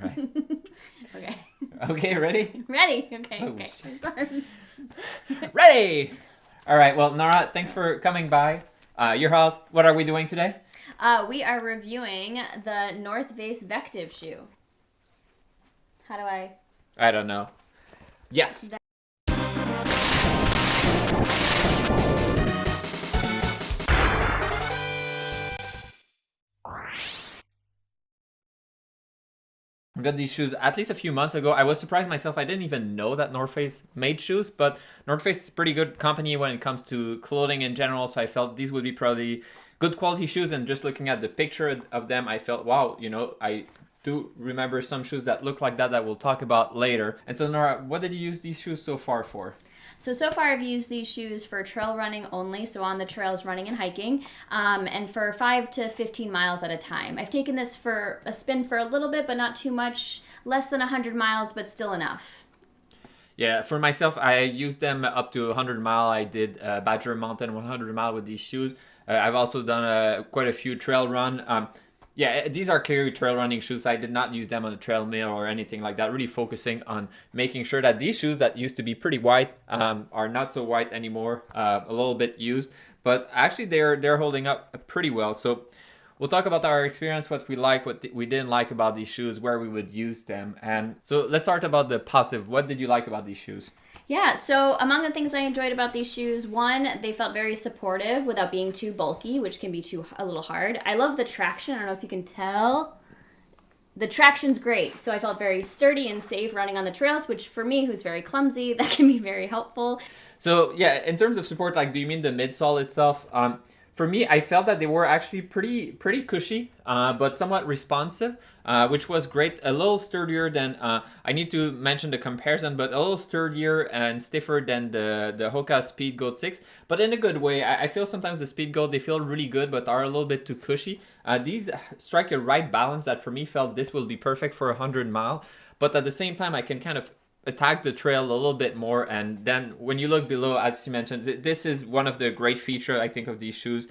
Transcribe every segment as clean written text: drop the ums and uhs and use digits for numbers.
right. Okay. Okay, ready? Ready. Okay. Oh, Okay. shit. I'm sorry. Ready! All right, well, Nora, thanks for coming by. Your house, what are we doing today? We are reviewing the North Face Vectiv shoe. How do I? I don't know. Yes. I got these shoes at least a few months ago. I was surprised myself. I didn't even know that North Face made shoes, but North Face is a pretty good company when it comes to clothing in general, so I felt these would be probably good quality shoes. And just looking at the picture of them, I felt, wow, I do remember some shoes that look like that we'll talk about later. And so, Nora, what did you use these shoes so far for? So far I've used these shoes for trail running only, so on the trails running and hiking, and for 5 to 15 miles at a time. I've taken this for a spin for a little bit, but not too much, less than 100 miles, but still enough. Yeah, for myself, I used them up to 100 mile. I did Badger Mountain 100 mile with these shoes. I've also done quite a few trail run. Yeah, these are clearly trail running shoes. I did not use them on a trail mill or anything like that. Really focusing on making sure that these shoes that used to be pretty white are not so white anymore. A little bit used, but actually they're holding up pretty well. So we'll talk about our experience, what we like, what we didn't like about these shoes, where we would use them. And so let's start about the positive. What did you like about these shoes? Yeah, so among the things I enjoyed about these shoes, one, they felt very supportive without being too bulky, which can be a little hard. I love the traction. I don't know if you can tell. The traction's great, so I felt very sturdy and safe running on the trails, which for me, who's very clumsy, that can be very helpful. So yeah, in terms of support, like, do you mean the midsole itself? For me, I felt that they were actually pretty cushy, but somewhat responsive, which was great. A little sturdier than I need to mention the comparison, but a little sturdier and stiffer than the Hoka Speed Goat 6, but in a good way. I feel sometimes the Speed Goat, they feel really good, but are a little bit too cushy. These strike a right balance that for me felt this will be perfect for 100 mile, but at the same time I can kind of attack the trail a little bit more. And then when you look below, as you mentioned, this is one of the great features I think of these shoes.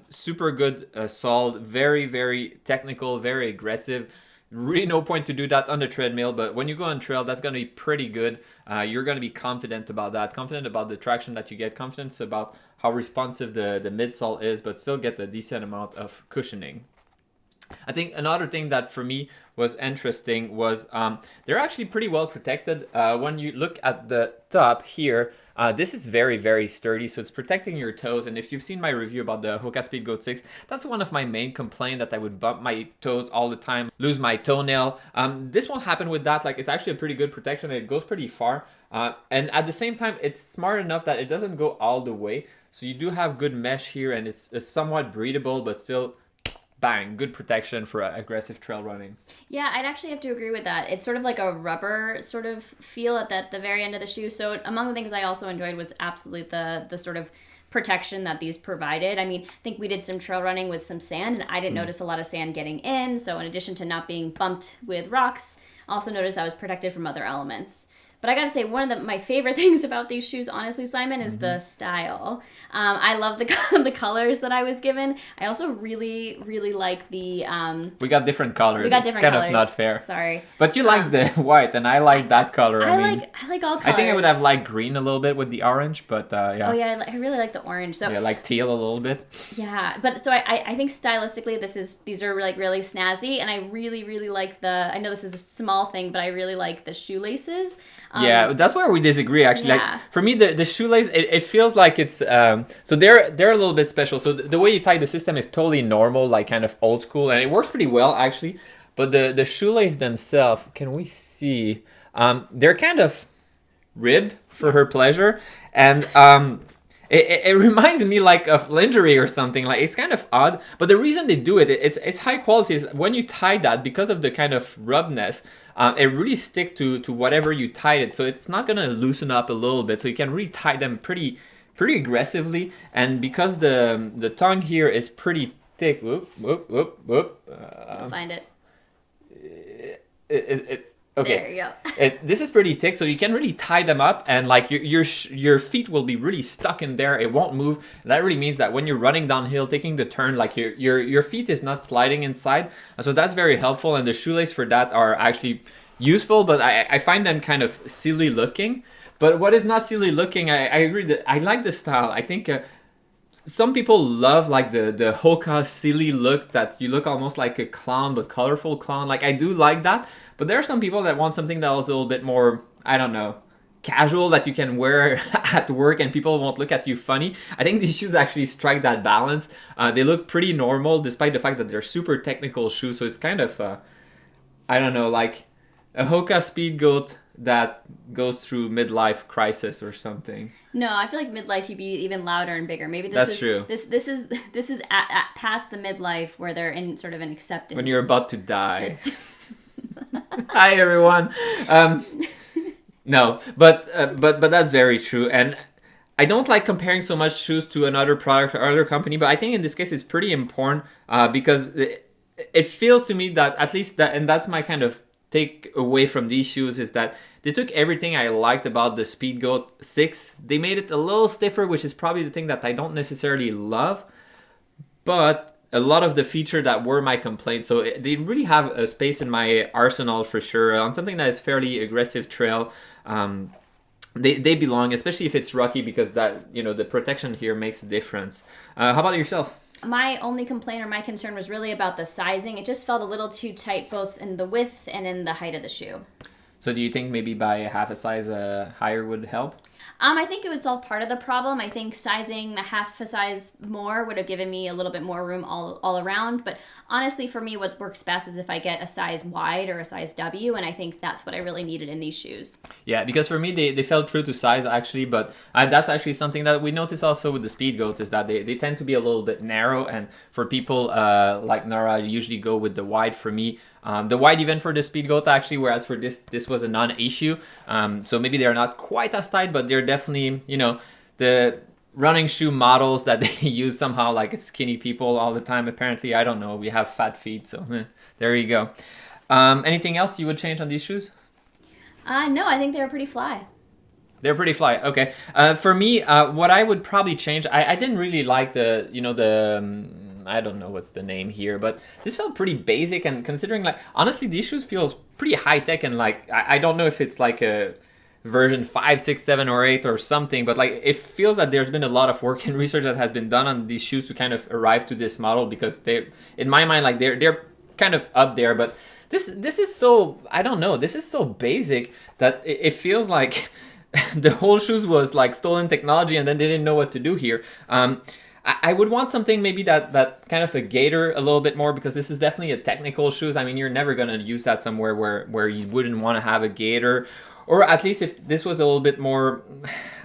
Super good sole, very technical, very aggressive. Really no point to do that on the treadmill, but when you go on trail, that's going to be pretty good. You're going to be confident about that, confident about the traction that you get, confident about how responsive the midsole is, but still get a decent amount of cushioning. I think another thing that for me was interesting was they're actually pretty well protected. When you look at the top here, this is very sturdy, so it's protecting your toes. And if you've seen my review about the Hoka Speed Goat 6, that's one of my main complaints, that I would bump my toes all the time, lose my toenail. This won't happen with that. Like, it's actually a pretty good protection. It goes pretty far. And at the same time, it's smart enough that it doesn't go all the way. So you do have good mesh here, and it's somewhat breathable, but still bang, good protection for aggressive trail running. Yeah, I'd actually have to agree with that. It's sort of like a rubber sort of feel at the very end of the shoe. So among the things I also enjoyed was absolutely the sort of protection that these provided. I mean, I think we did some trail running with some sand, and I didn't notice a lot of sand getting in. So in addition to not being bumped with rocks, also noticed I was protected from other elements. But I gotta say, one of my favorite things about these shoes, honestly, Simon, is the style. I love the colors that I was given. I also really like the. We got different colors. We got different it's kind colors. of not fair. Sorry. But you like the white, and I like that color. I mean, like all colors. I think I would have liked green a little bit with the orange, but yeah. Oh yeah, I really like the orange. So yeah, like teal a little bit. Yeah, but so I think stylistically these are like really snazzy, and I really like the. I know this is a small thing, but I really like the shoelaces. Yeah, that's where we disagree actually. Yeah. Like, for me, the shoelace, it feels like it's so they're a little bit special. So the way you tie the system is totally normal, like kind of old school, and it works pretty well actually. But the shoelace themselves, can we see? They're kind of ribbed for her pleasure, and it reminds me like of lingerie or something. Like, it's kind of odd, but the reason they do it's high quality is when you tie that, because of the kind of rubness, it really stick to whatever you tied it, so it's not gonna loosen up a little bit, so you can really tie them pretty aggressively. And because the tongue here is pretty thick, You'll find it. it's Okay. There you go. This is pretty thick, so you can really tie them up, and like your feet will be really stuck in there. It won't move. And that really means that when you're running downhill, taking the turn, like your feet is not sliding inside. So that's very helpful, and the shoelace for that are actually useful, but I find them kind of silly looking. But what is not silly looking, I agree that I like the style. I think some people love like the Hoka silly look, that you look almost like a clown, but colorful clown. Like I do like that, but there are some people that want something that is a little bit more, I don't know, casual, that you can wear at work and people won't look at you funny. I think these shoes actually strike that balance. They look pretty normal despite the fact that they're super technical shoes. So it's kind of, I don't know, like a Hoka Speed Goat that goes through midlife crisis or something. No, I feel like midlife you'd be even louder and bigger. Maybe That's true. This is at past the midlife where they're in sort of an acceptance. When you're about to die. Hi everyone. No, but that's very true, and I don't like comparing so much shoes to another product or other company, but I think in this case it's pretty important because it feels to me that at least that, and that's my kind of take away from these shoes, is that they took everything I liked about the Speedgoat 6. They made it a little stiffer, which is probably the thing that I don't necessarily love, but a lot of the feature that were my complaints. So they really have a space in my arsenal for sure. On something that is fairly aggressive trail, they belong, especially if it's rocky, because that, you know, the protection here makes a difference. How about yourself? My only complaint or my concern was really about the sizing. It just felt a little too tight, both in the width and in the height of the shoe. So do you think maybe by half a size higher would help? I think it would solve part of the problem. I think sizing a half a size more would have given me a little bit more room all around. But honestly, for me, what works best is if I get a size wide or a size W, and I think that's what I really needed in these shoes. Yeah, because for me, they felt true to size actually, but that's actually something that we notice also with the Speedgoat, is that they tend to be a little bit narrow, and for people like Nora, I usually go with the wide for me. The wide even for the Speedgoat actually, whereas for this was a non-issue. So maybe they're not quite as tight, but they're definitely, you know, the running shoe models that they use somehow, like skinny people all the time. Apparently, I don't know, we have fat feet, so there you go. Anything else you would change on these shoes? No, I think they were pretty fly. They're pretty fly. Okay. For me, what I would probably change, I didn't really like the, you know, the, I don't know what's the name here, but this felt pretty basic, and considering, like, honestly, these shoes feels pretty high tech, and like, I don't know if it's like a version 5, 6, 7, or 8 or something, but like, it feels that there's been a lot of work and research that has been done on these shoes to kind of arrive to this model, because they, in my mind, like, they're kind of up there, but this is so, I don't know, this is so basic that it feels like the whole shoes was like stolen technology, and then they didn't know what to do here. I would want something maybe that kind of a gator a little bit more, because this is definitely a technical shoes. I mean, you're never going to use that somewhere where you wouldn't want to have a gator. Or at least if this was a little bit more,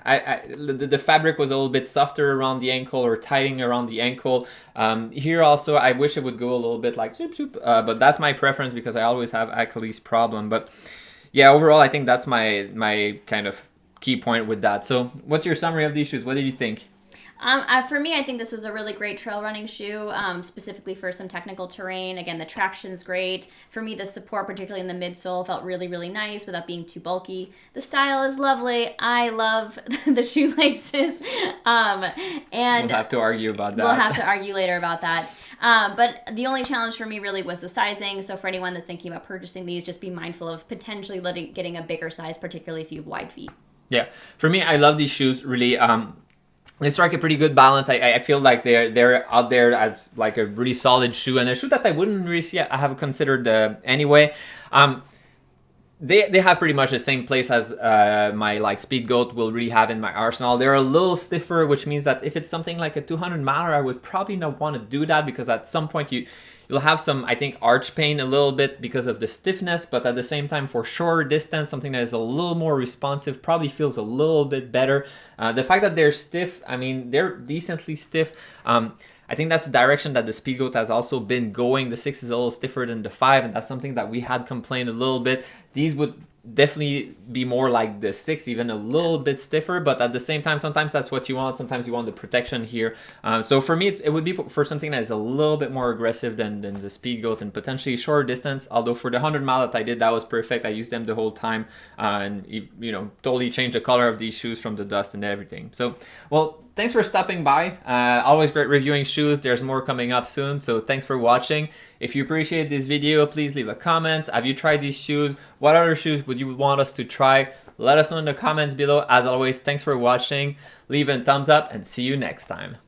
the fabric was a little bit softer around the ankle, or tightening around the ankle. Here also, I wish it would go a little bit like zoop zoop, but that's my preference because I always have Achilles problem. But yeah, overall, I think that's my kind of key point with that. So what's your summary of these shoes? What did you think? For me, I think this was a really great trail running shoe, specifically for some technical terrain. Again, the traction's great. For me, the support, particularly in the midsole, felt really, really nice without being too bulky. The style is lovely. I love the shoelaces. And we'll have to argue about that. We'll have to argue later about that. But the only challenge for me really was the sizing. So for anyone that's thinking about purchasing these, just be mindful of potentially getting a bigger size, particularly if you have wide feet. Yeah, for me, I love these shoes, really. They strike a pretty good balance. I feel like they're out there as like a really solid shoe, and a shoe that I wouldn't really see I have considered anyway. They have pretty much the same place as my like Speedgoat will really have in my arsenal. They're a little stiffer, which means that if it's something like a 200 miler, I would probably not want to do that, because at some point you'll have some, I think, arch pain a little bit because of the stiffness, but at the same time, for shorter distance, something that is a little more responsive probably feels a little bit better. The fact that they're stiff, I mean, they're decently stiff. I think that's the direction that the Speedgoat has also been going. The 6 is a little stiffer than the 5, and that's something that we had complained a little bit. These would definitely be more like the 6, even a little bit stiffer, but at the same time, sometimes that's what you want. Sometimes you want the protection here. So for me, it would be for something that is a little bit more aggressive than the Speed Goat and potentially shorter distance. Although for the 100 mile that I did, that was perfect. I used them the whole time, and totally changed the color of these shoes from the dust and everything. So, well, thanks for stopping by. Always great reviewing shoes. There's more coming up soon, so thanks for watching. If you appreciate this video, please leave a comment. Have you tried these shoes? What other shoes would you want us to try? Let us know in the comments below. As always, thanks for watching. Leave a thumbs up and see you next time.